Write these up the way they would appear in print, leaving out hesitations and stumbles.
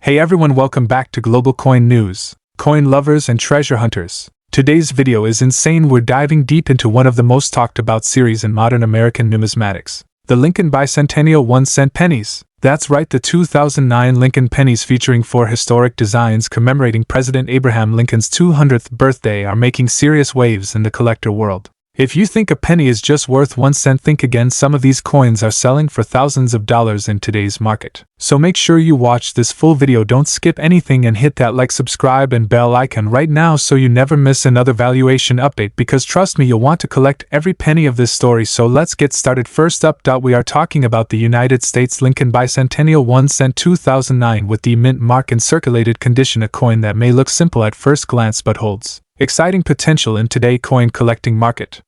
Hey everyone, welcome back to Global Coin News, coin lovers and treasure hunters. Today's video is insane. We're diving deep into one of the most talked about series in modern American numismatics, the Lincoln Bicentennial 1-cent pennies. That's right, the 2009 Lincoln pennies featuring 4 historic designs commemorating President Abraham Lincoln's 200th birthday are making serious waves in the collector world. If you think a penny is just worth 1 cent, think again. Some of these coins are selling for thousands of dollars in today's market. So make sure you watch this full video, don't skip anything, and hit that like, subscribe, and bell icon right now so you never miss another valuation update, because trust me, you'll want to collect every penny of this story. So let's get started. First up, we are talking about the United States Lincoln Bicentennial 1 cent 2009 with the mint mark in circulated condition, a coin that may look simple at first glance but holds exciting potential in today's coin collecting market.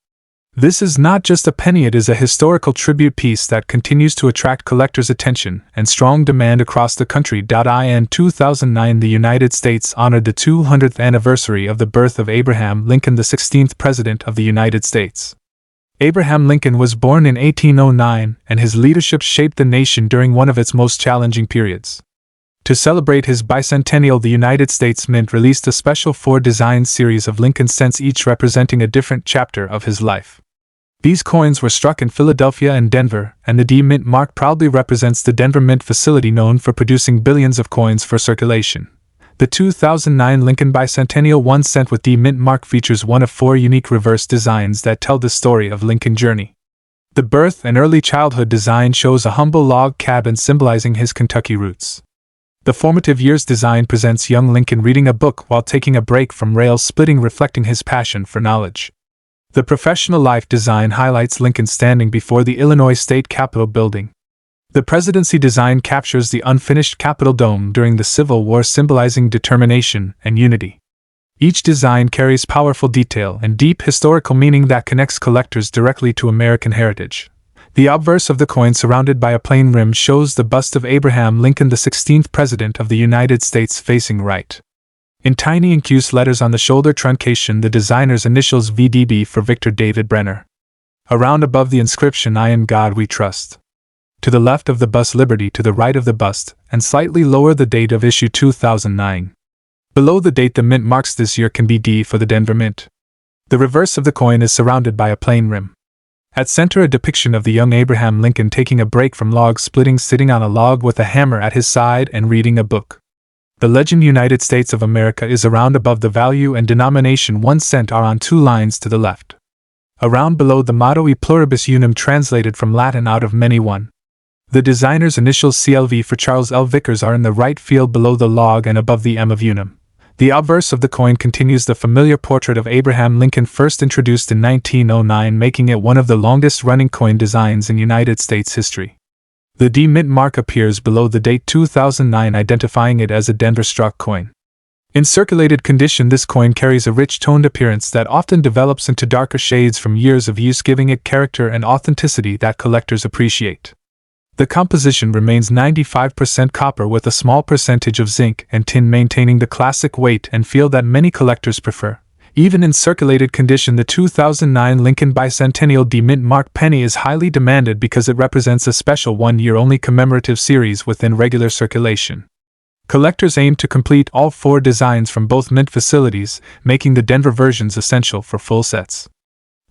This is not just a penny, it is a historical tribute piece that continues to attract collectors' attention and strong demand across the country. In 2009, the United States honored the 200th anniversary of the birth of Abraham Lincoln, the 16th President of the United States. Abraham Lincoln was born in 1809, and his leadership shaped the nation during one of its most challenging periods. To celebrate his bicentennial, the United States Mint released a special 4-design series of Lincoln cents, each representing a different chapter of his life. These coins were struck in Philadelphia and Denver, and the D Mint mark proudly represents the Denver Mint facility known for producing billions of coins for circulation. The 2009 Lincoln Bicentennial 1 cent with D Mint mark features one of 4 unique reverse designs that tell the story of Lincoln's journey. The birth and early childhood design shows a humble log cabin symbolizing his Kentucky roots. The formative years design presents young Lincoln reading a book while taking a break from rail splitting, reflecting his passion for knowledge. The professional life design highlights Lincoln standing before the Illinois State Capitol building. The Presidency design captures the unfinished Capitol dome during the Civil War, symbolizing determination and unity. Each design carries powerful detail and deep historical meaning that connects collectors directly to American heritage. The obverse of the coin, surrounded by a plain rim, shows the bust of Abraham Lincoln, the 16th President of the United States, facing right. In tiny incused letters on the shoulder truncation, the designer's initials VDB for Victor David Brenner. Around above the inscription, "I in God we trust." To the left of the bust, Liberty; to the right of the bust, and slightly lower, the date of issue 2009. Below the date, the mint marks this year can be D for the Denver Mint. The reverse of the coin is surrounded by a plain rim. At center, a depiction of the young Abraham Lincoln taking a break from log splitting, sitting on a log with a hammer at his side and reading a book. The legend United States of America is around above. The value and denomination 1 cent are on 2 lines to the left. Around below, the motto E pluribus unum, translated from Latin out of many one. The designer's initials CLV for Charles L. Vickers are in the right field below the log and above the M of unum. The obverse of the coin continues the familiar portrait of Abraham Lincoln, first introduced in 1909, making it one of the longest-running coin designs in United States history. The D Mint mark appears below the date 2009, identifying it as a Denver struck coin. In circulated condition, this coin carries a rich toned appearance that often develops into darker shades from years of use, giving it character and authenticity that collectors appreciate. The composition remains 95% copper with a small percentage of zinc and tin, maintaining the classic weight and feel that many collectors prefer. Even in circulated condition, the 2009 Lincoln Bicentennial D Mint mark penny is highly demanded because it represents a special 1-year-only commemorative series within regular circulation. Collectors aim to complete all 4 designs from both mint facilities, making the Denver versions essential for full sets.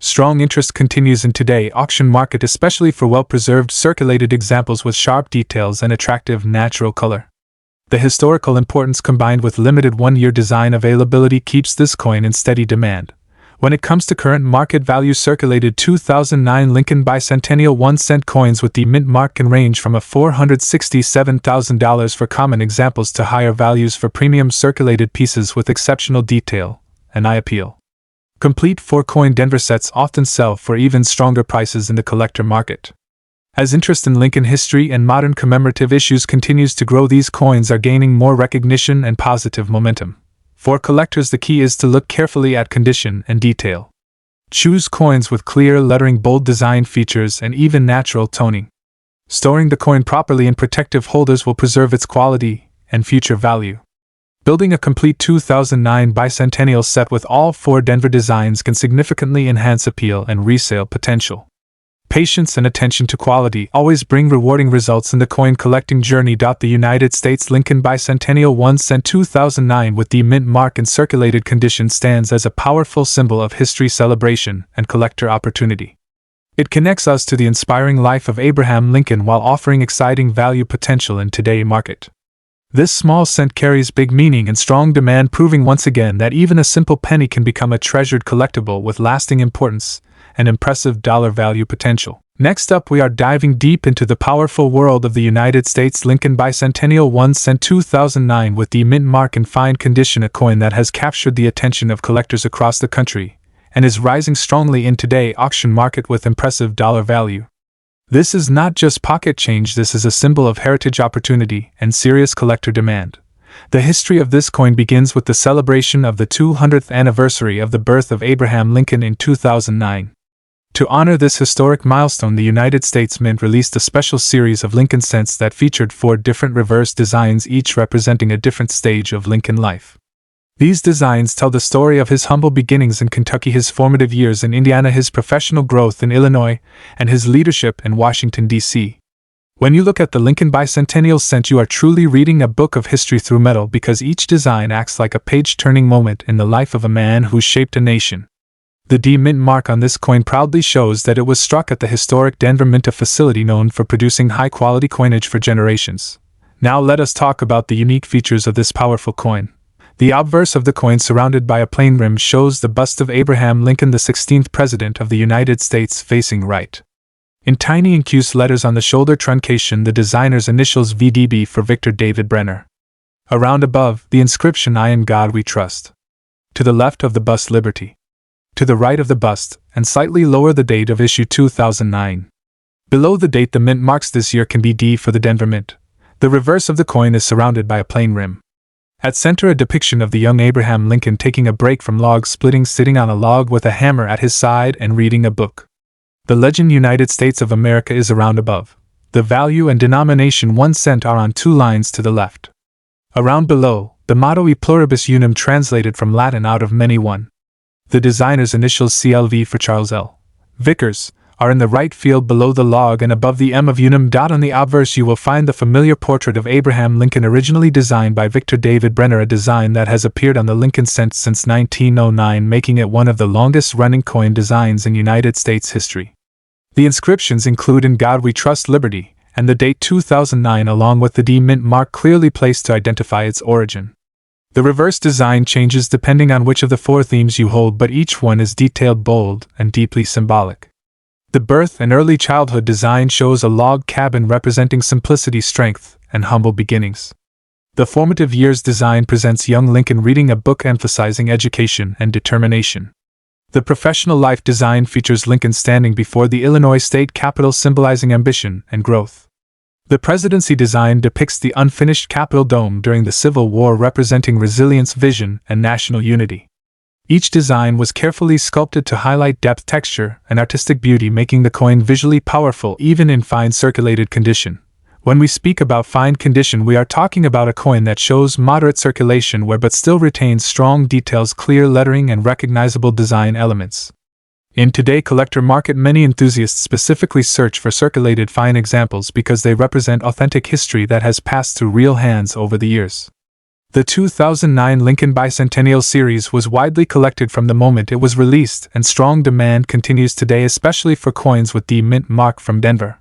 Strong interest continues in today's auction market, especially for well-preserved circulated examples with sharp details and attractive natural color. The historical importance combined with limited 1-year design availability keeps this coin in steady demand. When it comes to current market value, circulated 2009 Lincoln Bicentennial 1 cent coins with the mint mark can range from $467,000 for common examples to higher values for premium circulated pieces with exceptional detail and eye appeal. Complete 4-coin Denver sets often sell for even stronger prices in the collector market. As interest in Lincoln history and modern commemorative issues continues to grow, these coins are gaining more recognition and positive momentum. For collectors, the key is to look carefully at condition and detail. Choose coins with clear lettering, bold design features, and even natural toning. Storing the coin properly in protective holders will preserve its quality and future value. Building a complete 2009 Bicentennial set with all 4 Denver designs can significantly enhance appeal and resale potential. Patience and attention to quality always bring rewarding results in the coin collecting journey. The United States Lincoln Bicentennial 1 cent 2009 with the mint mark in circulated condition stands as a powerful symbol of history, celebration, and collector opportunity. It connects us to the inspiring life of Abraham Lincoln while offering exciting value potential in today's market. This small cent carries big meaning and strong demand, proving once again that even a simple penny can become a treasured collectible with lasting importance and impressive dollar value potential. Next up, we are diving deep into the powerful world of the United States Lincoln Bicentennial 1 cent 2009 with the mint mark in fine condition, a coin that has captured the attention of collectors across the country and is rising strongly in today's auction market with impressive dollar value. This is not just pocket change, this is a symbol of heritage, opportunity, and serious collector demand. The history of this coin begins with the celebration of the 200th anniversary of the birth of Abraham Lincoln in 2009. To honor this historic milestone, the United States Mint released a special series of Lincoln cents that featured 4 different reverse designs, each representing a different stage of Lincoln life. These designs tell the story of his humble beginnings in Kentucky, his formative years in Indiana, his professional growth in Illinois, and his leadership in Washington, D.C. When you look at the Lincoln Bicentennial cent, you are truly reading a book of history through metal, because each design acts like a page-turning moment in the life of a man who shaped a nation. The D Mint mark on this coin proudly shows that it was struck at the historic Denver Mint, a facility known for producing high-quality coinage for generations. Now let us talk about the unique features of this powerful coin. The obverse of the coin, surrounded by a plain rim, shows the bust of Abraham Lincoln, the 16th President of the United States, facing right. In tiny incused letters on the shoulder truncation, the designer's initials VDB for Victor David Brenner. Around above, the inscription, "I in God we trust." To the left of the bust, Liberty. To the right of the bust, and slightly lower, the date of issue 2009. Below the date, the mint marks this year can be D for the Denver Mint. The reverse of the coin is surrounded by a plain rim. At center, a depiction of the young Abraham Lincoln taking a break from log splitting, sitting on a log with a hammer at his side and reading a book. The legend United States of America is around above. The value and denomination 1 cent are on 2 lines to the left. Around below, the motto E pluribus unum, translated from Latin out of many one. The designer's initials CLV for Charles L. Vickers are in the right field below the log and above the M of unum. On the obverse you will find the familiar portrait of Abraham Lincoln, originally designed by Victor David Brenner, a design that has appeared on the Lincoln cent since 1909, making it one of the longest-running coin designs in United States history. The inscriptions include "In God We Trust," Liberty, and the date 2009, along with the D Mint mark clearly placed to identify its origin. The reverse design changes depending on which of the 4 themes you hold, but each one is detailed, bold, and deeply symbolic. The birth and early childhood design shows a log cabin representing simplicity, strength, and humble beginnings. The formative years design presents young Lincoln reading a book, emphasizing education and determination. The professional life design features Lincoln standing before the Illinois State Capitol, symbolizing ambition and growth. The Presidency design depicts the unfinished Capitol dome during the Civil War, representing resilience, vision, and national unity. Each design was carefully sculpted to highlight depth, texture, and artistic beauty, making the coin visually powerful even in fine circulated condition. When we speak about fine condition, we are talking about a coin that shows moderate circulation wear but still retains strong details, clear lettering, and recognizable design elements. In today's collector market, many enthusiasts specifically search for circulated fine examples because they represent authentic history that has passed through real hands over the years. The 2009 Lincoln Bicentennial series was widely collected from the moment it was released, and strong demand continues today, especially for coins with the mint mark from Denver.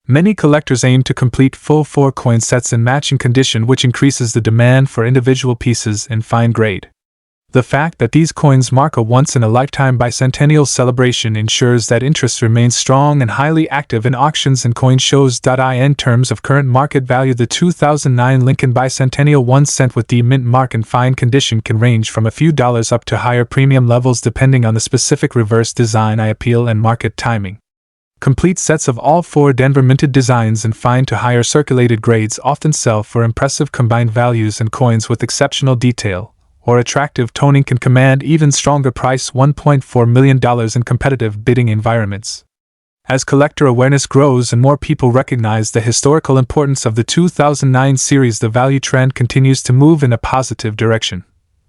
Many collectors aim to complete full 4 coin sets in matching condition, which increases the demand for individual pieces in fine grade. The fact that these coins mark a once-in-a-lifetime bicentennial celebration ensures that interest remains strong and highly active in auctions and coin shows. In terms of current market value, the 2009 Lincoln Bicentennial 1 cent with the mint mark in fine condition can range from a few dollars up to higher premium levels depending on the specific reverse design, appeal, and market timing. Complete sets of all 4 Denver minted designs in fine to higher circulated grades often sell for impressive combined values, and coins with exceptional detail or attractive toning can command even stronger price, $1.4 million in competitive bidding environments. As collector awareness grows and more people recognize the historical importance of the 2009 series, the value trend continues to move in a positive direction.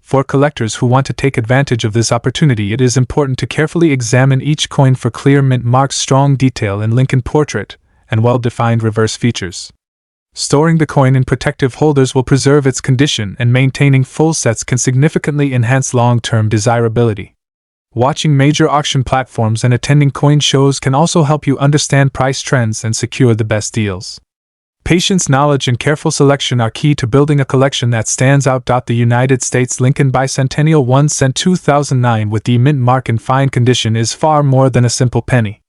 For collectors who want to take advantage of this opportunity, it is important to carefully examine each coin for clear mint marks, strong detail in Lincoln portrait, and well-defined reverse features. Storing the coin in protective holders will preserve its condition, and maintaining full sets can significantly enhance long-term desirability. Watching major auction platforms and attending coin shows can also help you understand price trends and secure the best deals. Patience, knowledge, and careful selection are key to building a collection that stands out. The United States Lincoln Bicentennial 1 cent 2009 with the mint mark in fine condition is far more than a simple penny.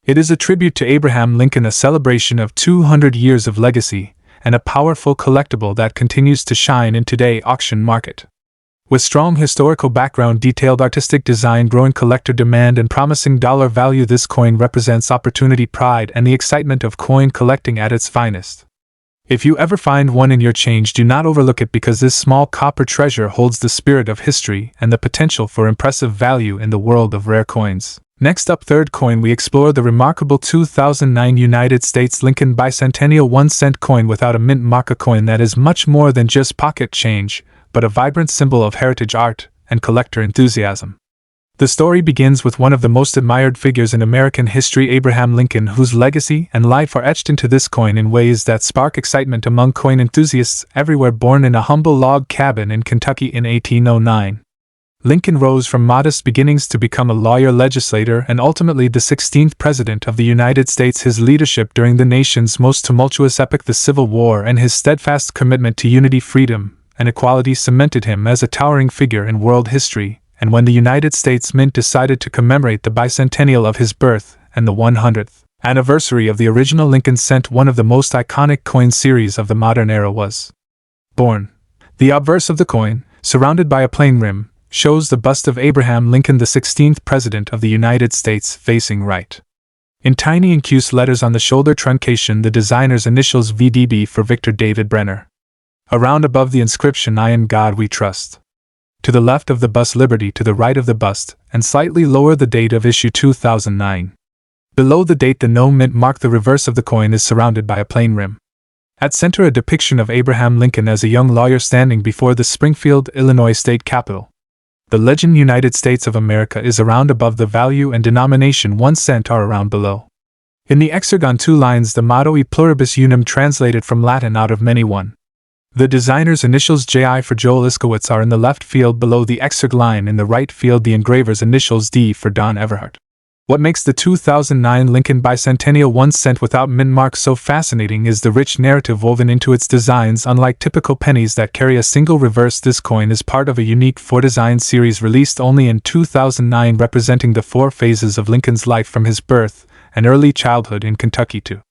It is a tribute to Abraham Lincoln, a celebration of 200 years of legacy, and a powerful collectible that continues to shine in today's auction market. With strong historical background, detailed artistic design, growing collector demand, and promising dollar value, this coin represents opportunity, pride, and the excitement of coin collecting at its finest. If you ever find one in your change, do not overlook it, because this small copper treasure holds the spirit of history and the potential for impressive value in the world of rare coins. Next up, third coin, we explore the remarkable 2009 United States Lincoln Bicentennial 1 cent coin without a mint mark, a coin that is much more than just pocket change, but a vibrant symbol of heritage, art, and collector enthusiasm. The story begins with one of the most admired figures in American history, Abraham Lincoln, whose legacy and life are etched into this coin in ways that spark excitement among coin enthusiasts everywhere. Born in a humble log cabin in Kentucky in 1809, Lincoln rose from modest beginnings to become a lawyer, legislator, and ultimately the 16th President of the United States. His leadership during the nation's most tumultuous epoch, the Civil War, and his steadfast commitment to unity, freedom, and equality cemented him as a towering figure in world history. And when the United States Mint decided to commemorate the bicentennial of his birth and the 100th anniversary of the original Lincoln cent, one of the most iconic coin series of the modern era was born. The obverse of the coin, surrounded by a plain rim, shows the bust of Abraham Lincoln, the 16th President of the United States, facing right. In tiny incuse letters on the shoulder truncation, the designer's initials VDB for Victor David Brenner. Around above the inscription, "I in God we trust." To the left of the bust, "Liberty," to the right of the bust, and slightly lower, the date of issue 2009. Below the date, the no mint mark. The reverse of the coin is surrounded by a plain rim. At center, a depiction of Abraham Lincoln as a young lawyer standing before the Springfield, Illinois state capitol. The legend United States of America is around above, the value and denomination 1 cent are around below. In the hexagon, 2 lines, the motto E pluribus unum, translated from Latin, out of many one. The designer's initials J.I. for Joel Iskowitz are in the left field below the hexagon line. In the right field, the engraver's initials D for Don Everhart. What makes the 2009 Lincoln Bicentennial 1 cent without mint mark so fascinating is the rich narrative woven into its designs. Unlike typical pennies that carry a single reverse, this coin is part of a unique 4-design series released only in 2009, representing the 4 phases of Lincoln's life, from his birth and early childhood in Kentucky to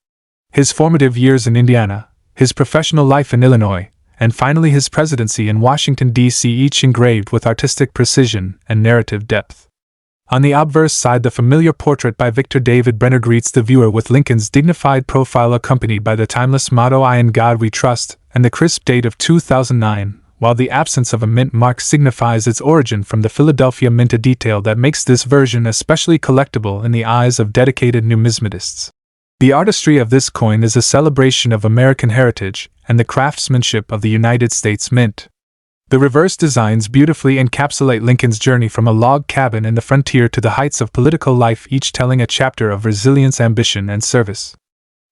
his formative years in Indiana, his professional life in Illinois, and finally his presidency in Washington, D.C., each engraved with artistic precision and narrative depth. On the obverse side, the familiar portrait by Victor David Brenner greets the viewer with Lincoln's dignified profile, accompanied by the timeless motto "I in God we trust" and the crisp date of 2009, while the absence of a mint mark signifies its origin from the Philadelphia Mint, a detail that makes this version especially collectible in the eyes of dedicated numismatists. The artistry of this coin is a celebration of American heritage and the craftsmanship of the United States Mint. The reverse designs beautifully encapsulate Lincoln's journey from a log cabin in the frontier to the heights of political life, each telling a chapter of resilience, ambition, and service.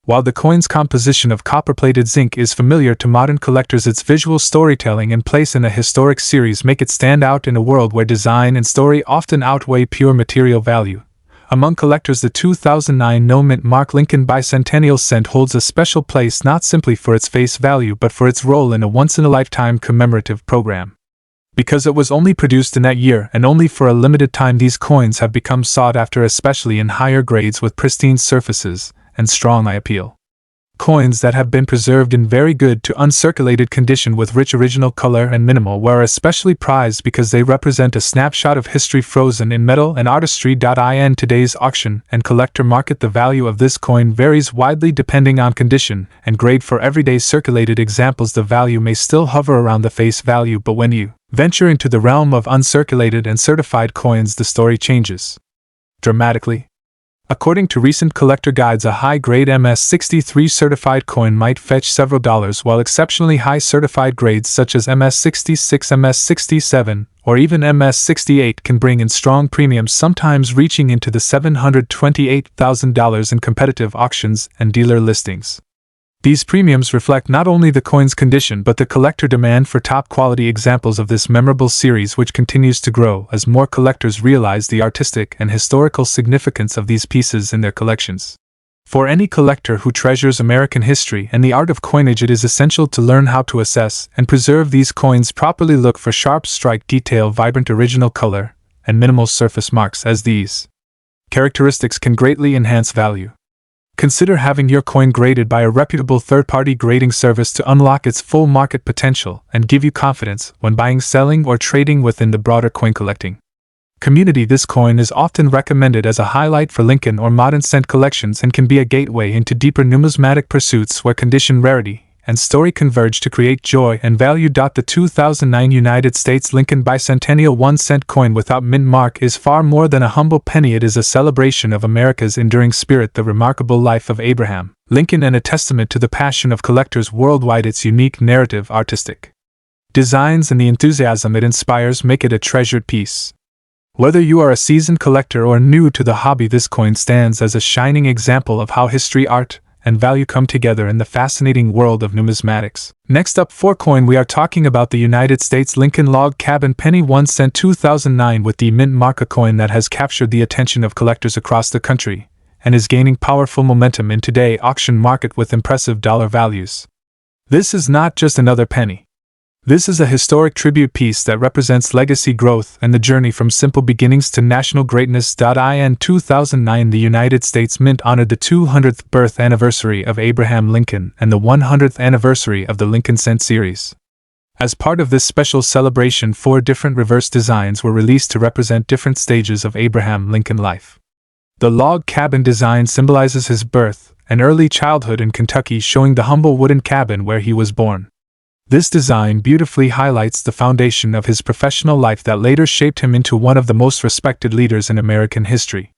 While the coin's composition of copper-plated zinc is familiar to modern collectors, its visual storytelling and place in a historic series make it stand out in a world where design and story often outweigh pure material value. Among collectors, the 2009 no mint mark Lincoln Bicentennial cent holds a special place, not simply for its face value but for its role in a once-in-a-lifetime commemorative program. Because it was only produced in that year and only for a limited time, these coins have become sought after, especially in higher grades with pristine surfaces and strong eye appeal. Coins that have been preserved in very good to uncirculated condition with rich original color and minimal wear are especially prized because they represent a snapshot of history frozen in metal and artistry. In today's auction and collector market, the value of this coin varies widely depending on condition and grade. For everyday circulated examples, the value may still hover around the face value, but when you venture into the realm of uncirculated and certified coins, the story changes dramatically. According to recent collector guides, a high-grade MS-63 certified coin might fetch several dollars, while exceptionally high certified grades such as MS-66, MS-67, or even MS-68 can bring in strong premiums, sometimes reaching into the $728,000 in competitive auctions and dealer listings. These premiums reflect not only the coin's condition but the collector demand for top-quality examples of this memorable series, which continues to grow as more collectors realize the artistic and historical significance of these pieces in their collections. For any collector who treasures American history and the art of coinage, it is essential to learn how to assess and preserve these coins properly. Look for sharp strike detail, vibrant original color, and minimal surface marks, as these characteristics can greatly enhance value. Consider having your coin graded by a reputable third-party grading service to unlock its full market potential and give you confidence when buying, selling, or trading within the broader coin collecting community. This coin is often recommended as a highlight for Lincoln or modern cent collections and can be a gateway into deeper numismatic pursuits where condition, rarity, and story converge to create joy and value. The 2009 United States Lincoln Bicentennial 1-cent coin without mint mark is far more than a humble penny. It is a celebration of America's enduring spirit, the remarkable life of Abraham Lincoln, and a testament to the passion of collectors worldwide. Its unique narrative, artistic designs, and the enthusiasm it inspires make it a treasured piece. Whether you are a seasoned collector or new to the hobby, this coin stands as a shining example of how history, art, and value come together in the fascinating world of numismatics. Next up, for coin, we are talking about the United States Lincoln Log Cabin Penny 1-cent 2009 with the mint mark, a coin that has captured the attention of collectors across the country and is gaining powerful momentum in today's auction market with impressive dollar values. This is not just another penny. This is a historic tribute piece that represents legacy, growth, and the journey from simple beginnings to national greatness. In 2009, the United States Mint honored the 200th birth anniversary of Abraham Lincoln and the 100th anniversary of the Lincoln Cent series. As part of this special celebration, 4 different reverse designs were released to represent different stages of Abraham Lincoln life. The log cabin design symbolizes his birth and early childhood in Kentucky, showing the humble wooden cabin where he was born. This design beautifully highlights the foundation of his professional life that later shaped him into one of the most respected leaders in American history.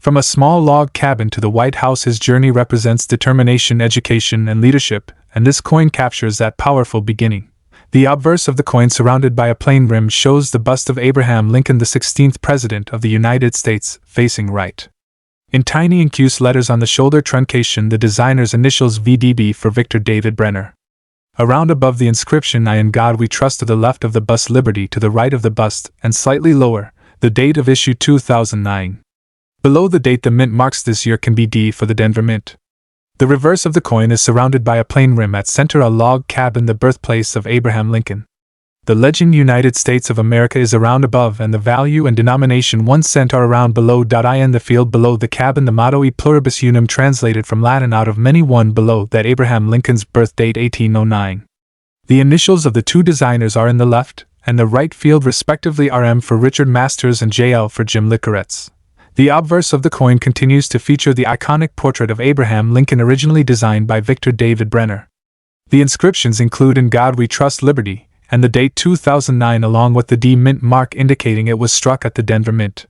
From a small log cabin to the White House, his journey represents determination, education, and leadership, and this coin captures that powerful beginning. The obverse of the coin, surrounded by a plain rim, shows the bust of Abraham Lincoln, the 16th President of the United States, facing right. In tiny incuse letters on the shoulder truncation, the designer's initials VDB for Victor David Brenner. Around above the inscription, "I in God We Trust," to the left of the bust, "Liberty" to the right of the bust, and slightly lower, the date of issue 2009. Below the date, the mint marks this year can be D for the Denver Mint. The reverse of the coin is surrounded by a plain rim, at center a log cabin, the birthplace of Abraham Lincoln. The legend United States of America is around above, and the value and denomination 1 cent are around below. In the field below the cabin, the motto E pluribus unum, translated from Latin out of many, one below that Abraham Lincoln's birth date 1809. The initials of the 2 designers are in the left and the right field respectively, RM for Richard Masters and JL for Jim Licoretz. The obverse of the coin continues to feature the iconic portrait of Abraham Lincoln, originally designed by Victor David Brenner. The inscriptions include "In God We Trust, Liberty," and the date 2009, along with the D mint mark indicating it was struck at the Denver Mint.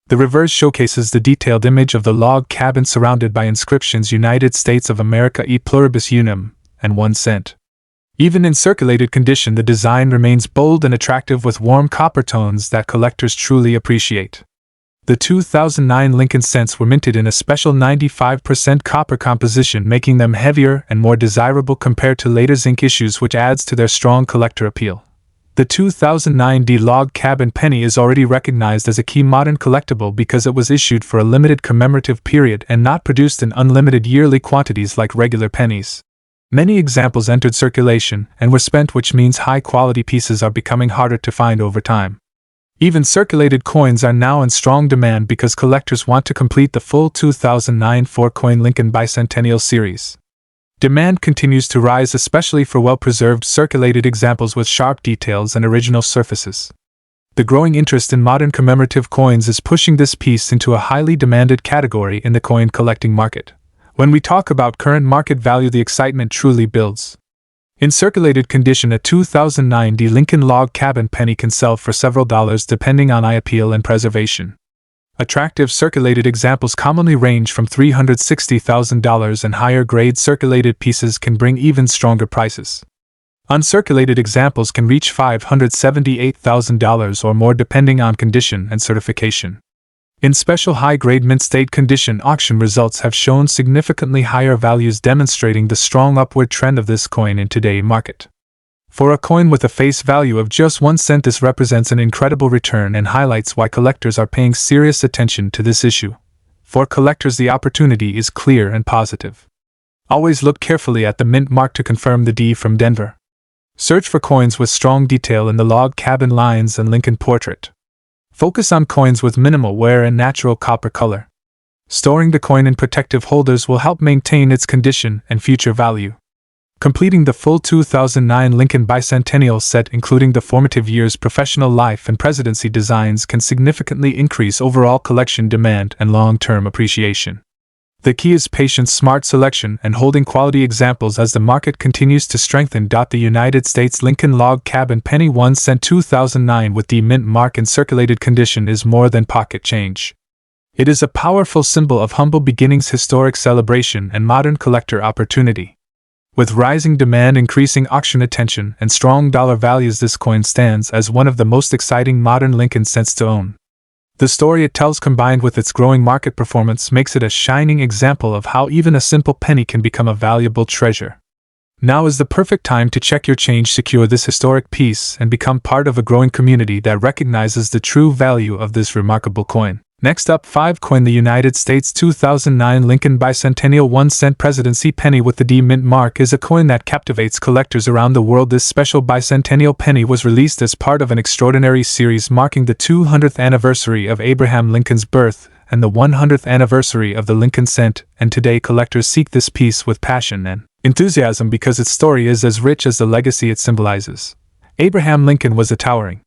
The reverse showcases the detailed image of the log cabin surrounded by inscriptions "United States of America E pluribus unum" and 1 cent. Even in circulated condition, the design remains bold and attractive with warm copper tones that collectors truly appreciate. The 2009 Lincoln cents were minted in a special 95% copper composition, making them heavier and more desirable compared to later zinc issues, which adds to their strong collector appeal. The 2009 D log cabin penny is already recognized as a key modern collectible because it was issued for a limited commemorative period and not produced in unlimited yearly quantities like regular pennies. Many examples entered circulation and were spent, which means high-quality pieces are becoming harder to find over time. Even circulated coins are now in strong demand because collectors want to complete the full 2009 4-coin Lincoln Bicentennial series. Demand continues to rise, especially for well-preserved circulated examples with sharp details and original surfaces. The growing interest in modern commemorative coins is pushing this piece into a highly demanded category in the coin collecting market. When we talk about current market value, the excitement truly builds. In circulated condition, a 2009 D Lincoln log cabin penny can sell for several dollars depending on eye appeal and preservation. Attractive circulated examples commonly range from $360,000, and higher grade circulated pieces can bring even stronger prices. Uncirculated examples can reach $578,000 or more depending on condition and certification. In special high-grade mint-state condition, auction results have shown significantly higher values, demonstrating the strong upward trend of this coin in today's market. For a coin with a face value of just 1 cent, this represents an incredible return and highlights why collectors are paying serious attention to this issue. For collectors, the opportunity is clear and positive. Always look carefully at the mint mark to confirm the D from Denver. Search for coins with strong detail in the log cabin lines and Lincoln portrait. Focus on coins with minimal wear and natural copper color. Storing the coin in protective holders will help maintain its condition and future value. Completing the full 2009 Lincoln Bicentennial set, including the formative years, professional life, and presidency designs, can significantly increase overall collection demand and long-term appreciation. The key is patience, smart selection, and holding quality examples as the market continues to strengthen. The United States Lincoln Log Cabin Penny 1 cent 2009 with the mint mark in circulated condition is more than pocket change. It is a powerful symbol of humble beginnings, historic celebration, and modern collector opportunity. With rising demand, increasing auction attention, and strong dollar values, this coin stands as one of the most exciting modern Lincoln cents to own. The story it tells, combined with its growing market performance, makes it a shining example of how even a simple penny can become a valuable treasure. Now is the perfect time to check your change, secure this historic piece, and become part of a growing community that recognizes the true value of this remarkable coin. Next up, 5 coin. The United States 2009 Lincoln Bicentennial 1 cent Presidency Penny with the D mint mark is a coin that captivates collectors around the world. This special bicentennial penny was released as part of an extraordinary series marking the 200th anniversary of Abraham Lincoln's birth and the 100th anniversary of the Lincoln cent, and today collectors seek this piece with passion and enthusiasm because its story is as rich as the legacy it symbolizes. Abraham Lincoln was a towering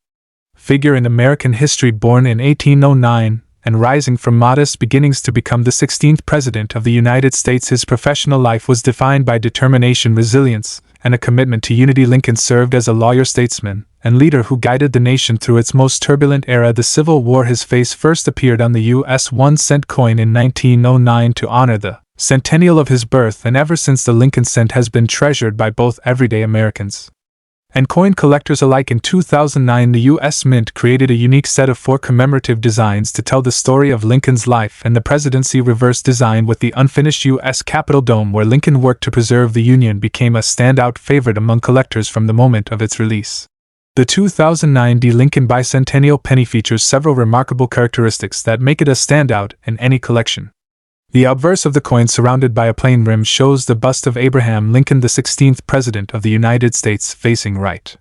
figure in American history, born in 1809, and rising from modest beginnings to become the 16th President of the United States. His professional life was defined by determination, resilience, and a commitment to unity. Lincoln served as a lawyer, statesman, and leader who guided the nation through its most turbulent era, the Civil War. His face first appeared on the U.S. 1 cent coin in 1909 to honor the centennial of his birth, and ever since the Lincoln cent has been treasured by both everyday Americans and coin collectors alike. In 2009, the U.S. Mint created a unique set of 4 commemorative designs to tell the story of Lincoln's life, and the Presidency reverse design with the unfinished U.S. Capitol dome where Lincoln worked to preserve the Union became a standout favorite among collectors from the moment of its release. The 2009 D Lincoln Bicentennial Penny features several remarkable characteristics that make it a standout in any collection. The obverse of the coin, surrounded by a plain rim, shows the bust of Abraham Lincoln, the 16th President of the United States, facing right.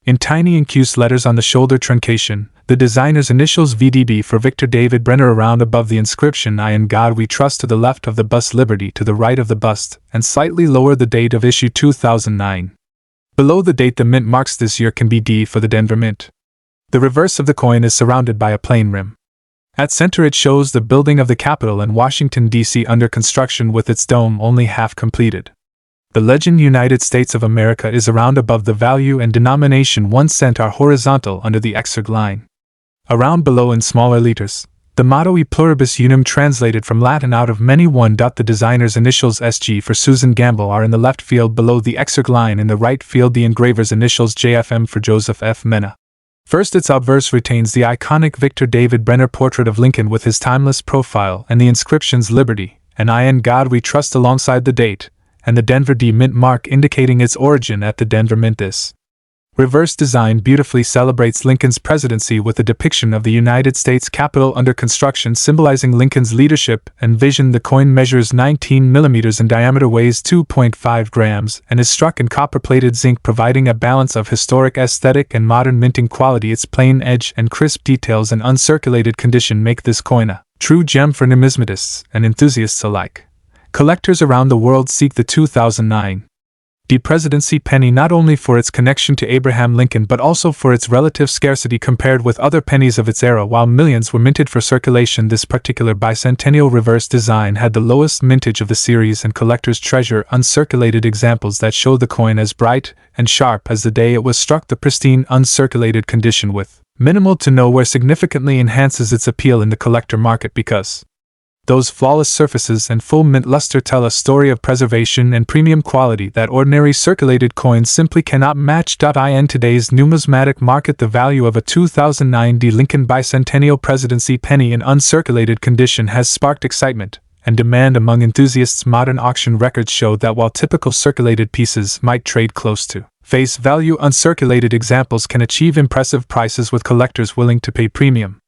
In tiny incused letters on the shoulder truncation, the designer's initials VDB for Victor David Brenner around above the inscription "I in God We Trust" to the left of the bust, Liberty to the right of the bust, and slightly lower the date of issue 2009. Below the date the mint marks this year can be D for the Denver Mint. The reverse of the coin is surrounded by a plain rim. At center it shows the building of the Capitol in Washington, D.C. under construction with its dome only half completed. The legend United States of America is around above the value, and denomination 1 cent are horizontal under the exerg line. Around below in smaller letters, the motto E pluribus unum, translated from Latin out of many one. The designer's initials SG for Susan Gamble are in the left field below the exerg line. In the right field the engraver's initials JFM for Joseph F. Mena. First, its obverse retains the iconic Victor David Brenner portrait of Lincoln with his timeless profile and the inscriptions "Liberty" and "I in God We Trust" alongside the date, and the Denver D mint mark indicating its origin at the Denver Mint. This reverse design beautifully celebrates Lincoln's presidency with a depiction of the United States Capitol under construction, symbolizing Lincoln's leadership and vision. The coin measures 19 millimeters in diameter, weighs 2.5 grams, and is struck in copper-plated zinc, providing a balance of historic aesthetic and modern minting quality. Its plain edge and crisp details and uncirculated condition make this coin a true gem for numismatists and enthusiasts alike. Collectors around the world seek the 2009 The Presidency penny, not only for its connection to Abraham Lincoln but also for its relative scarcity compared with other pennies of its era. While millions were minted for circulation, this particular bicentennial reverse design had the lowest mintage of the series, and collectors treasure uncirculated examples that show the coin as bright and sharp as the day it was struck. The pristine uncirculated condition with minimal to no wear significantly enhances its appeal in the collector market because those flawless surfaces and full mint luster tell a story of preservation and premium quality that ordinary circulated coins simply cannot match. In today's numismatic market, the value of a 2009 Lincoln Bicentennial Presidency penny in uncirculated condition has sparked excitement and demand among enthusiasts. Modern auction records show that while typical circulated pieces might trade close to face value, uncirculated examples can achieve impressive prices with collectors willing to pay premium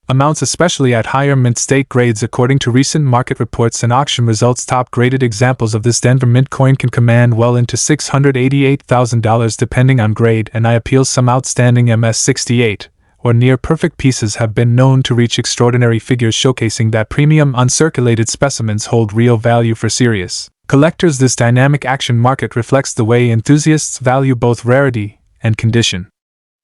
amounts, especially at higher mint state grades. According to recent market reports and auction results, top-graded examples of this Denver Mint coin can command well into $688,000 depending on grade and appeal. Some outstanding MS-68 or near-perfect pieces have been known to reach extraordinary figures, showcasing that premium uncirculated specimens hold real value for serious collectors. This dynamic action market reflects the way enthusiasts value both rarity and condition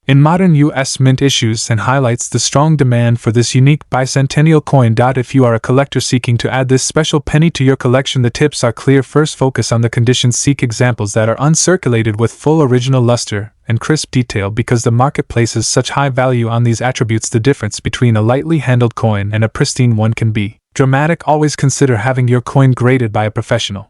in modern U.S. mint issues and highlights the strong demand for this unique bicentennial coin. If you are a collector seeking to add this special penny to your collection, the tips are clear. First, focus on the condition. Seek examples that are uncirculated with full original luster and crisp detail because the market places such high value on these attributes. The difference between a lightly handled coin and a pristine one can be dramatic. Always consider having your coin graded by a professional.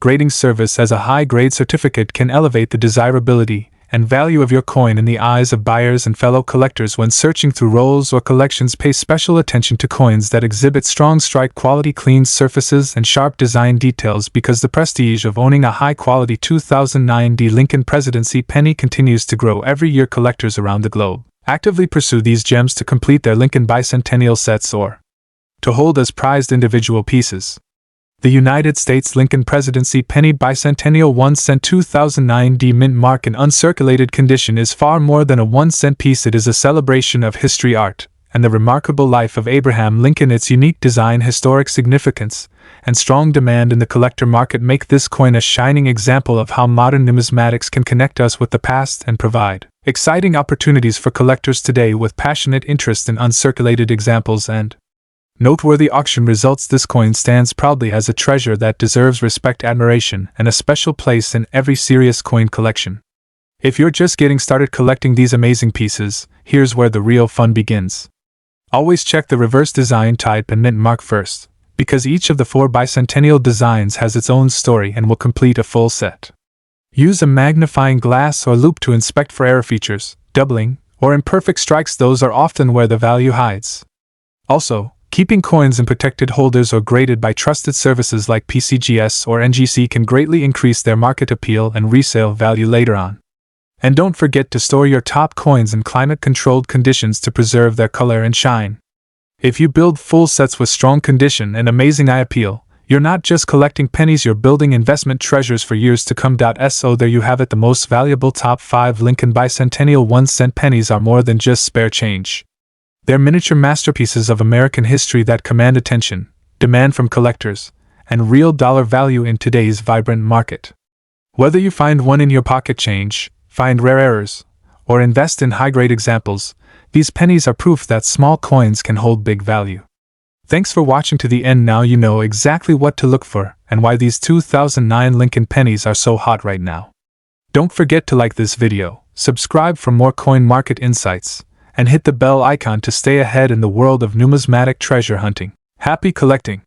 Grading service as a high-grade certificate can elevate the desirability and value of your coin in the eyes of buyers and fellow collectors. When searching through rolls or collections, pay special attention to coins that exhibit strong strike quality, clean surfaces, and sharp design details because the prestige of owning a high-quality 2009 Lincoln Presidency penny continues to grow every year. Collectors around the globe actively pursue these gems to complete their Lincoln bicentennial sets or to hold as prized individual pieces. The United States Lincoln Presidency penny bicentennial 1 cent 2009 mint mark in uncirculated condition is far more than a 1-cent piece. It is a celebration of history, art, and the remarkable life of Abraham Lincoln. Its unique design, historic significance, and strong demand in the collector market make this coin a shining example of how modern numismatics can connect us with the past and provide exciting opportunities for collectors today with passionate interest in uncirculated examples and noteworthy auction results. This coin stands proudly as a treasure that deserves respect, admiration, and a special place in every serious coin collection. If you're just getting started collecting these amazing pieces, here's where the real fun begins. Always check the reverse design type and mint mark first, because each of the 4 bicentennial designs has its own story and will complete a full set. Use a magnifying glass or loupe to inspect for error features, doubling, or imperfect strikes. Those are often where the value hides. Also, keeping coins in protected holders or graded by trusted services like PCGS or NGC can greatly increase their market appeal and resale value later on. And don't forget to store your top coins in climate-controlled conditions to preserve their color and shine. If you build full sets with strong condition and amazing eye appeal, you're not just collecting pennies, you're building investment treasures for years to come. So there you have it, the most valuable top 5 Lincoln Bicentennial 1-cent pennies are more than just spare change. They're miniature masterpieces of American history that command attention, demand from collectors, and real dollar value in today's vibrant market. Whether you find one in your pocket change, find rare errors, or invest in high-grade examples, these pennies are proof that small coins can hold big value. Thanks for watching to the end. Now you know exactly what to look for and why these 2009 Lincoln pennies are so hot right now. Don't forget to like this video, subscribe for more coin market insights, and hit the bell icon to stay ahead in the world of numismatic treasure hunting. Happy collecting!